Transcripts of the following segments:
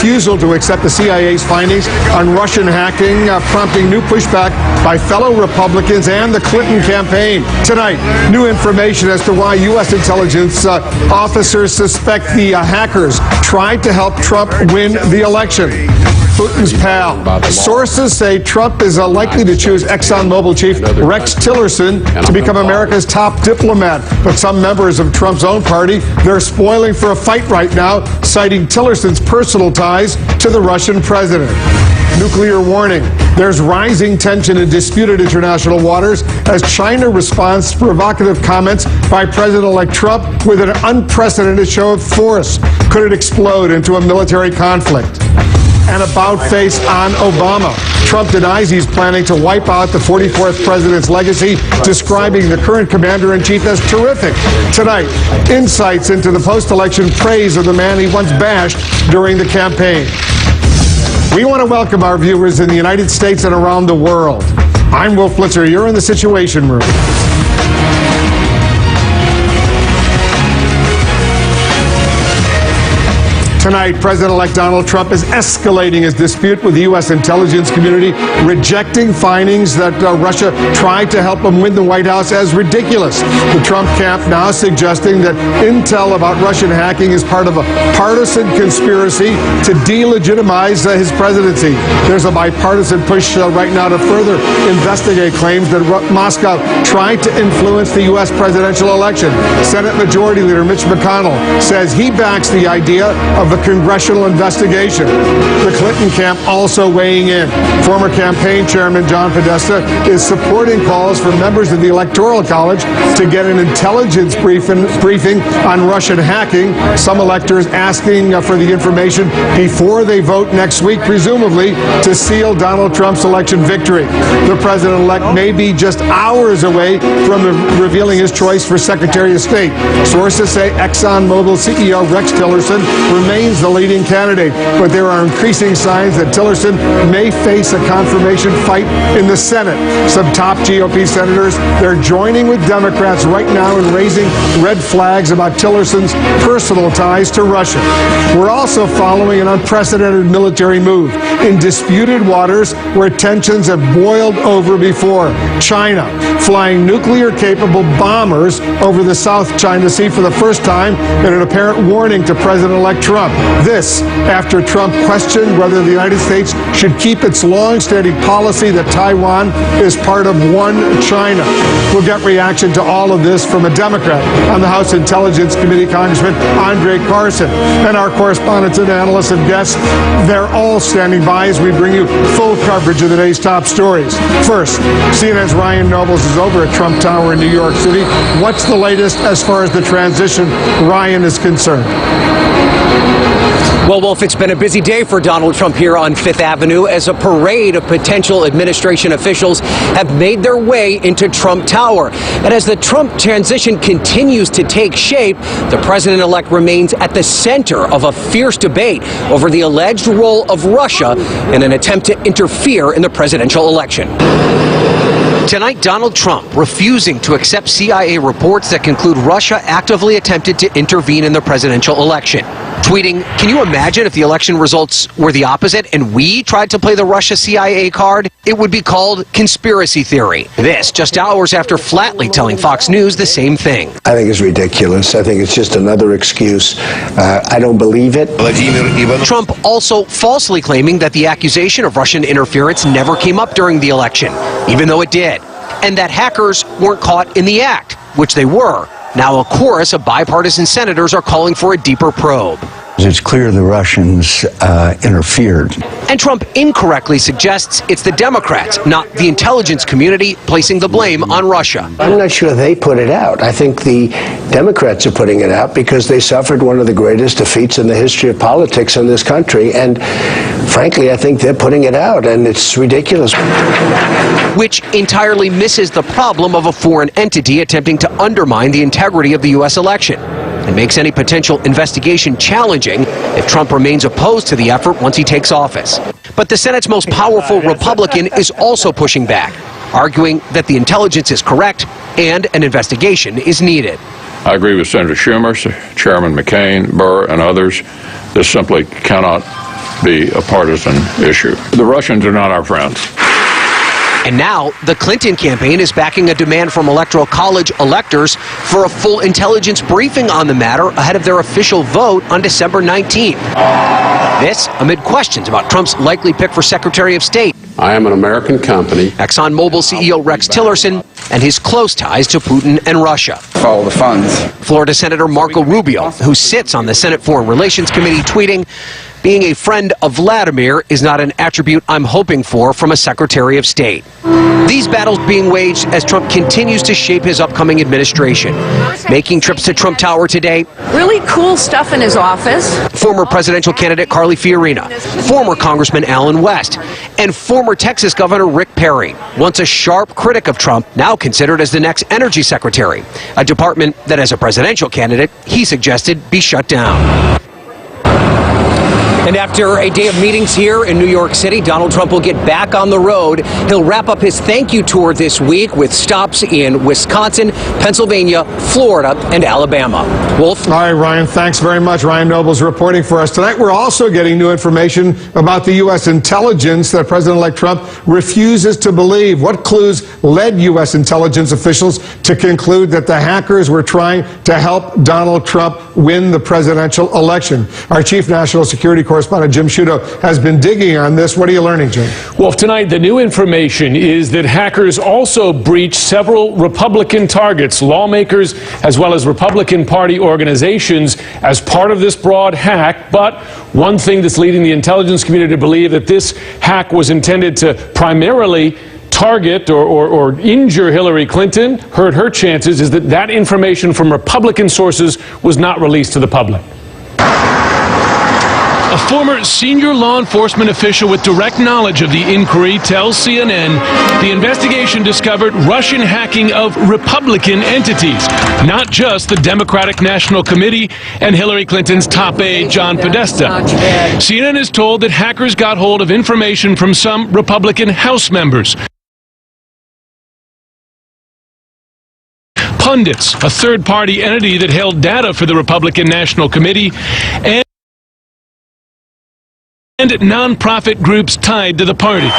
refusal to accept the CIA's findings on Russian hacking, prompting new pushback by fellow Republicans and the Clinton campaign. Tonight, new information as to why U.S. intelligence officers suspect the hackers tried to help Trump win the election. Putin's pal. Sources say Trump is likely to choose ExxonMobil chief Rex Tillerson to become America's top diplomat. But some members of Trump's own party, they're spoiling for a fight right now, citing Tillerson's personal ties to the Russian president. Nuclear warning. There's rising tension in disputed international waters as China responds to provocative comments by President-elect Trump with an unprecedented show of force. Could it explode into a military conflict? An about-face on Obama. Trump denies he's planning to wipe out the 44th president's legacy, describing the current commander-in-chief as terrific. Tonight, insights into the post-election praise of the man he once bashed during the campaign. We want to welcome our viewers in the United States and around the world. I'm Wolf Blitzer. You're in the Situation Room. Tonight, President-elect Donald Trump is escalating his dispute with the U.S. intelligence community, rejecting findings that Russia tried to help him win the White House as ridiculous. The Trump camp now suggesting that intel about Russian hacking is part of a partisan conspiracy to delegitimize his presidency. There's a bipartisan push right now to further investigate claims that Moscow tried to influence the U.S. presidential election. Senate Majority Leader Mitch McConnell says he backs the idea of a congressional investigation. The Clinton camp also weighing in. Former campaign chairman John Podesta is supporting calls for members of the Electoral College to get an intelligence briefing on Russian hacking. Some electors asking for the information before they vote next week, presumably to seal Donald Trump's election victory. The president-elect may be just hours away from revealing his choice for Secretary of State. Sources say ExxonMobil CEO Rex Tillerson remains the leading candidate, but there are increasing signs that Tillerson may face a confirmation fight in the Senate. Some top GOP senators, they're joining with Democrats right now in raising red flags about Tillerson's personal ties to Russia. We're also following an unprecedented military move in disputed waters where tensions have boiled over before. China flying nuclear-capable bombers over the South China Sea for the first time in an apparent warning to President-elect Trump. This after Trump questioned whether the United States should keep its long-standing policy that Taiwan is part of one China. We'll get reaction to all of this from a Democrat on the House Intelligence Committee, Congressman Andre Carson. And our correspondents and analysts and guests, they're all standing by as we bring you full coverage of the day's top stories. First, CNN's Ryan Nobles is over at Trump Tower in New York City. What's the latest as far as the transition, Ryan, is concerned? Well, Wolf, it's been a busy day for Donald Trump here on Fifth Avenue as a parade of potential administration officials have made their way into Trump Tower. And as the Trump transition continues to take shape, the president-elect remains at the center of a fierce debate over the alleged role of Russia in an attempt to interfere in the presidential election. Tonight, Donald Trump refusing to accept CIA reports that conclude Russia actively attempted to intervene in the presidential election. Tweeting, "Can you imagine if the election results were the opposite and we tried to play the Russia CIA card? It would be called conspiracy theory." This just hours after flatly telling Fox News the same thing. I think it's ridiculous. I think it's just another excuse. I don't believe it. Trump also falsely claiming that the accusation of Russian interference never came up during the election, even though it did, and that hackers weren't caught in the act, which they were. Now a chorus of bipartisan senators are calling for a deeper probe. It's clear the Russians interfered. And Trump incorrectly suggests it's the Democrats, not the intelligence community, placing the blame on Russia. I'm not sure they put it out. I think the Democrats are putting it out because they suffered one of the greatest defeats in the history of politics in this country. And frankly, I think they're putting it out, and it's ridiculous. Which entirely misses the problem of a foreign entity attempting to undermine the integrity of the U.S. election. It makes any potential investigation challenging if Trump remains opposed to the effort once he takes office. But the Senate's most powerful Republican is also pushing back, arguing that the intelligence is correct and an investigation is needed. I agree with Senator Schumer, Chairman McCain, Burr, and others. This simply cannot be a partisan issue. The Russians are not our friends. And now, the Clinton campaign is backing a demand from Electoral College electors for a full intelligence briefing on the matter ahead of their official vote on December 19th. This amid questions about Trump's likely pick for Secretary of State. I am an American company. ExxonMobil CEO Rex Tillerson and his close ties to Putin and Russia. Follow the funds. Florida Senator Marco Rubio, who sits on the Senate Foreign Relations Committee, tweeting, "Being a friend of Vladimir is not an attribute I'm hoping for from a Secretary of State." These battles being waged as Trump continues to shape his upcoming administration. Making trips to Trump Tower today. Really cool stuff in his office. Former presidential candidate Carly Fiorina, former Congressman Alan West, and former Texas Governor Rick Perry, once a sharp critic of Trump, now considered as the next energy secretary, a department that as a presidential candidate, he suggested be shut down. And after a day of meetings here in New York City, Donald Trump will get back on the road. He'll wrap up his thank you tour this week with stops in Wisconsin, Pennsylvania, Florida, and Alabama. Wolf? All right, Ryan, thanks very much. Ryan Noble's reporting for us tonight. We're also getting new information about the U.S. intelligence that President-elect Trump refuses to believe. What clues led U.S. intelligence officials to conclude that the hackers were trying to help Donald Trump win the presidential election? Our chief national security correspondent Jim Sciutto has been digging on this. What are you learning, Jim? Well, tonight the new information is that hackers also breached several Republican targets, lawmakers, as well as Republican Party organizations as part of this broad hack. But one thing that's leading the intelligence community to believe that this hack was intended to primarily target or injure Hillary Clinton, hurt her chances, is that information from Republican sources was not released to the public. A former senior law enforcement official with direct knowledge of the inquiry tells CNN the investigation discovered Russian hacking of Republican entities, not just the Democratic National Committee and Hillary Clinton's top aide, John Podesta. CNN is told that hackers got hold of information from some Republican House members. Pundits, a third-party entity that held data for the Republican National Committee, and nonprofit groups tied to the party.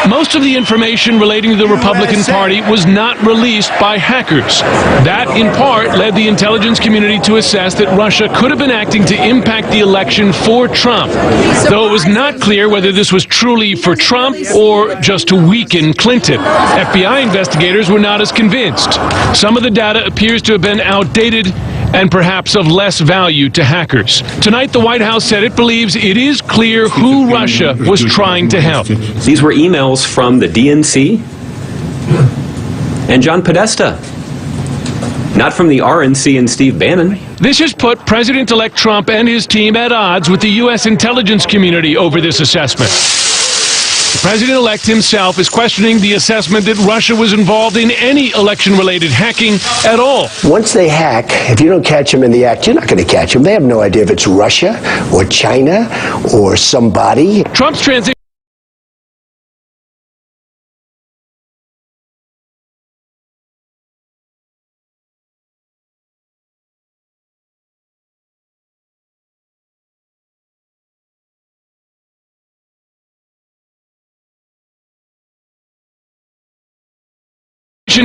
Most of the information relating to the Republican Party was not released by hackers. That, in part, led the intelligence community to assess that Russia could have been acting to impact the election for Trump, though it was not clear whether this was truly for Trump or just to weaken Clinton. FBI investigators were not as convinced. Some of the data appears to have been outdated and perhaps of less value to hackers. Tonight, the White House said it believes it is clear who Russia was trying to help. These were emails from the DNC and John Podesta, not from the RNC and Steve Bannon. This has put President-elect Trump and his team at odds with the U.S. intelligence community over this assessment. The president-elect himself is questioning the assessment that Russia was involved in any election-related hacking at all. Once they hack, if you don't catch them in the act, you're not going to catch them. They have no idea if it's Russia or China or somebody. Trump's transition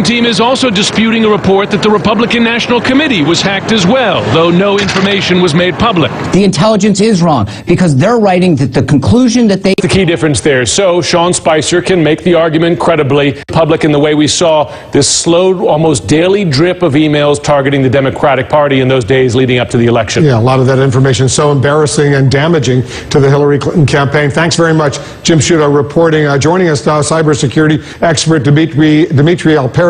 team is also disputing a report that the Republican National Committee was hacked as well, though no information was made public. The intelligence is wrong because they're writing that the conclusion that they... The key difference there. So Sean Spicer can make the argument credibly public in the way we saw this slow, almost daily drip of emails targeting the Democratic Party in those days leading up to the election. Yeah, a lot of that information is so embarrassing and damaging to the Hillary Clinton campaign. Thanks very much, Jim Sciutto, reporting. Joining us now, cybersecurity expert Dmitry Alperovich.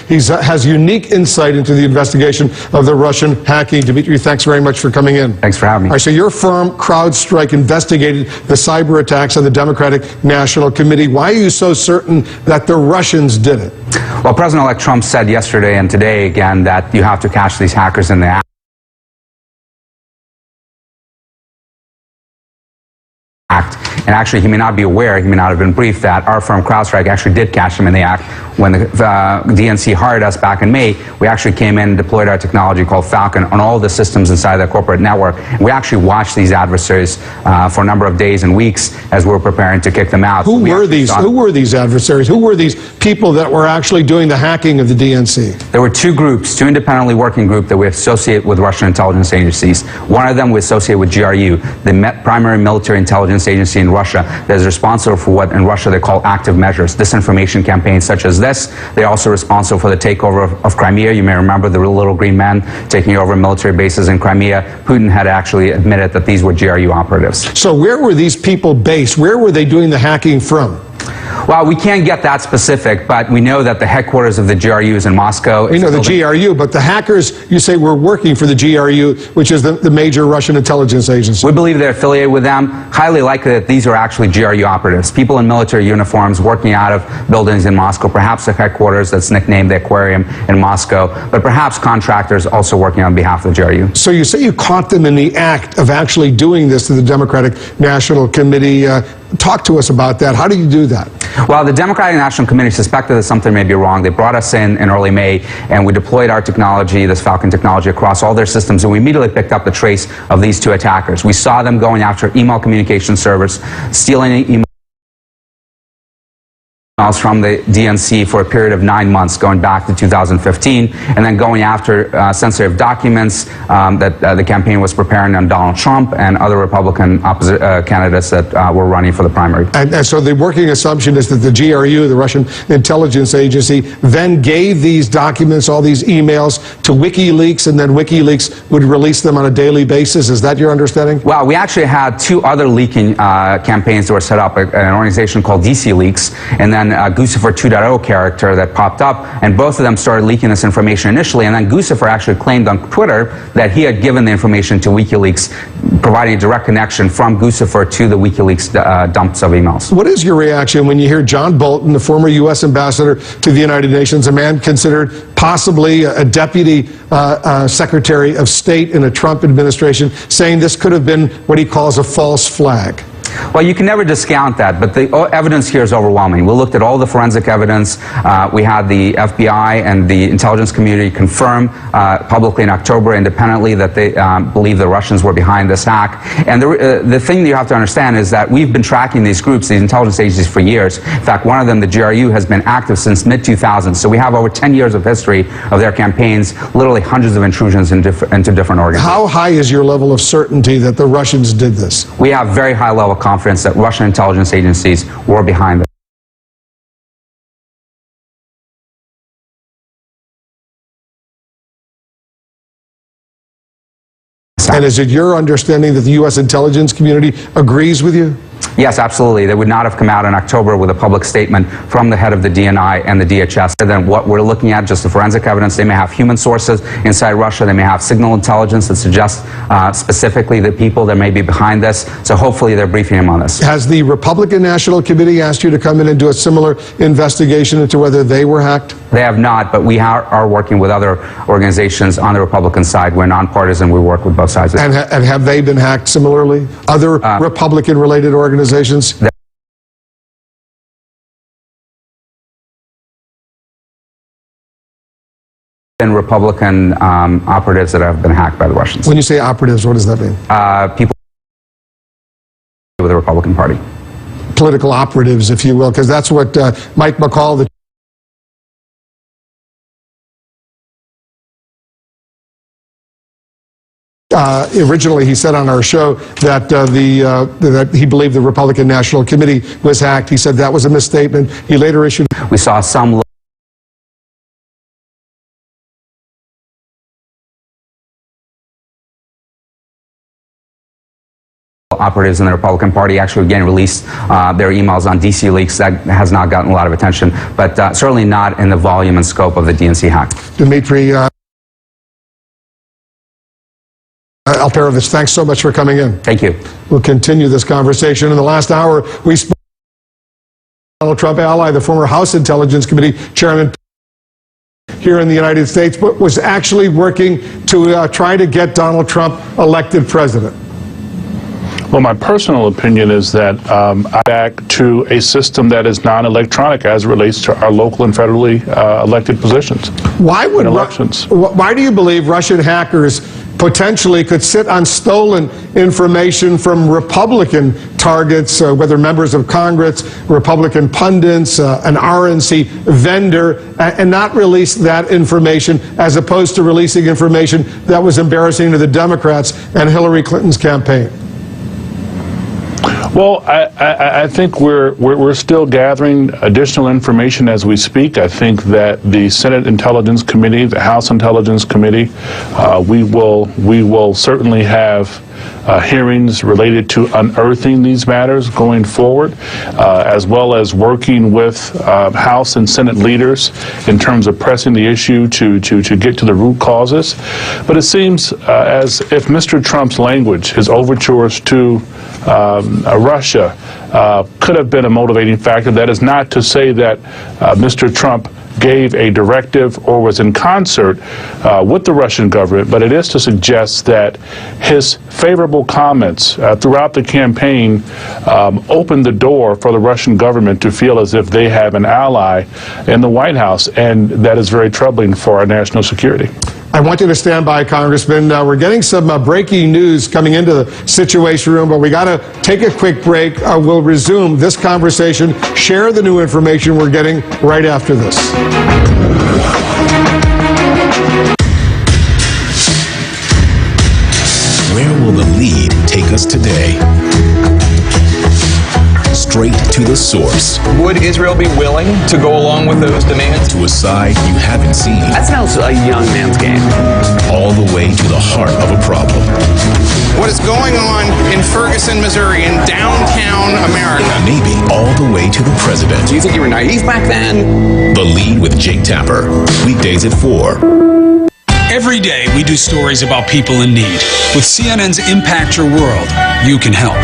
He has unique insight into the investigation of the Russian hacking. Dmitry, thanks very much for coming in. Thanks for having me. All right, so your firm, CrowdStrike, investigated the cyber attacks on the Democratic National Committee. Why are you so certain that the Russians did it? Well, President-elect Trump said yesterday and today again that you have to catch these hackers in the act. And actually, he may not be aware, he may not have been briefed that our firm CrowdStrike actually did catch him in the act. When the DNC hired us back in May, we actually came in and deployed our technology called Falcon on all the systems inside their corporate network. And we actually watched these adversaries for a number of days and weeks as we were preparing to kick them out. Who were these adversaries? Who were these people that were actually doing the hacking of the DNC? There were two groups, two independently working groups that we associate with Russian intelligence agencies. One of them we associate with GRU, the primary military intelligence agency in Russia that is responsible for what in Russia they call active measures, disinformation campaigns such as this. They're also responsible for the takeover of Crimea. You may remember the little green man taking over military bases in Crimea. Putin had actually admitted that these were GRU operatives. So where were these people based? Where were they doing the hacking from? Well, we can't get that specific, but we know that the headquarters of the GRU is in Moscow. We know the GRU, but the hackers, you say, were working for the GRU, which is the major Russian intelligence agency. We believe they're affiliated with them. Highly likely that these are actually GRU operatives, people in military uniforms working out of buildings in Moscow, perhaps the headquarters that's nicknamed the Aquarium in Moscow, but perhaps contractors also working on behalf of the GRU. So you say you caught them in the act of actually doing this to the Democratic National Committee. Talk to us about that. How do you do that? Well, the Democratic National Committee suspected that something may be wrong. They brought us in early May, and we deployed our technology, this Falcon technology, across all their systems, and we immediately picked up the trace of these two attackers. We saw them going after email communication servers, stealing emails from the DNC for a period of 9 months, going back to 2015, and then going after sensitive documents that the campaign was preparing on Donald Trump and other Republican candidates that were running for the primary. And so the working assumption is that the GRU, the Russian intelligence agency, then gave these documents, all these emails, to WikiLeaks, and then WikiLeaks would release them on a daily basis. Is that your understanding? Well, we actually had two other leaking campaigns that were set up, an organization called DC Leaks, and then Guccifer 2.0 character that popped up, and both of them started leaking this information initially, and then Guccifer actually claimed on Twitter that he had given the information to WikiLeaks, providing a direct connection from Guccifer to the WikiLeaks dumps of emails. What is your reaction when you hear John Bolton, the former U.S. ambassador to the United Nations, a man considered possibly a deputy secretary of state in a Trump administration, saying this could have been what he calls a false flag? Well, you can never discount that, but the evidence here is overwhelming. We looked at all the forensic evidence. We had the FBI and the intelligence community confirm publicly in October independently that they believe the Russians were behind this hack. And the thing that you have to understand is that we've been tracking these groups, these intelligence agencies, for years. In fact, one of them, the GRU, has been active since mid-2000s. So we have over 10 years of history of their campaigns, literally hundreds of intrusions into different organizations. How high is your level of certainty that the Russians did this? We have very high level of confidence that Russian intelligence agencies were behind it. And is it your understanding that the U.S. intelligence community agrees with you? Yes, absolutely. They would not have come out in October with a public statement from the head of the DNI and the DHS. And then what we're looking at, just the forensic evidence, they may have human sources inside Russia. They may have signal intelligence that suggests specifically the people that may be behind this. So hopefully they're briefing him on this. Has the Republican National Committee asked you to come in and do a similar investigation into whether they were hacked? They have not, but we are working with other organizations on the Republican side. We're nonpartisan. We work with both sides. And have they been hacked similarly? Other Republican-related organizations? And Republican operatives that have been hacked by the Russians. When you say operatives, what does that mean? People with the Republican Party. Political operatives, if you will, because that's what Mike McCall, the originally he said on our show that that he believed the Republican National Committee was hacked. He said that was a misstatement. He later issued. We saw some operatives in the Republican Party actually again released their emails on DC Leaks. That has not gotten a lot of attention, but certainly not in the volume and scope of the DNC hack. Dmitry Alperovitch, thanks so much for coming in. Thank you. We'll continue this conversation. In the last hour, we spoke to Donald Trump ally, the former House Intelligence Committee Chairman here in the United States, but was actually working to try to get Donald Trump elected president. Well, my personal opinion is that I'm back to a system that is non-electronic as it relates to our local and federally elected positions. Why would elections? Why do you believe Russian hackers potentially could sit on stolen information from Republican targets, whether members of Congress, Republican pundits, an RNC vendor, and not release that information as opposed to releasing information that was embarrassing to the Democrats and Hillary Clinton's campaign? Well, I think we're still gathering additional information as we speak. I think that the Senate Intelligence Committee, the House Intelligence Committee, we will certainly have hearings related to unearthing these matters going forward, as well as working with House and Senate leaders in terms of pressing the issue to get to the root causes. But it seems as if Mr. Trump's language, his overtures to Russia, could have been a motivating factor. That is not to say that Mr. Trump gave a directive or was in concert with the Russian government, but it is to suggest that his favorable comments throughout the campaign opened the door for the Russian government to feel as if they have an ally in the White House, and that is very troubling for our national security. I want you to stand by, Congressman. We're getting some breaking news coming into the Situation Room, but we got to take a quick break. We'll resume this conversation, share the new information we're getting right after this. Where will the lead take us today? Straight to the source. Would Israel be willing to go along with those demands? To a side you haven't seen. That sounds a young man's game. All the way to the heart of a problem. What is going on in Ferguson, Missouri, in downtown America? Maybe all the way to the president. Do you think you were naive back then? The Lead with Jake Tapper. Weekdays at 4. Every day we do stories about people in need. With CNN's Impact Your World, you can help.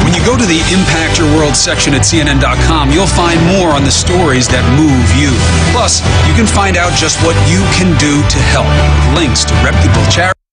When you go to the Impact Your World section at CNN.com, you'll find more on the stories that move you. Plus, you can find out just what you can do to help. Links to reputable charities.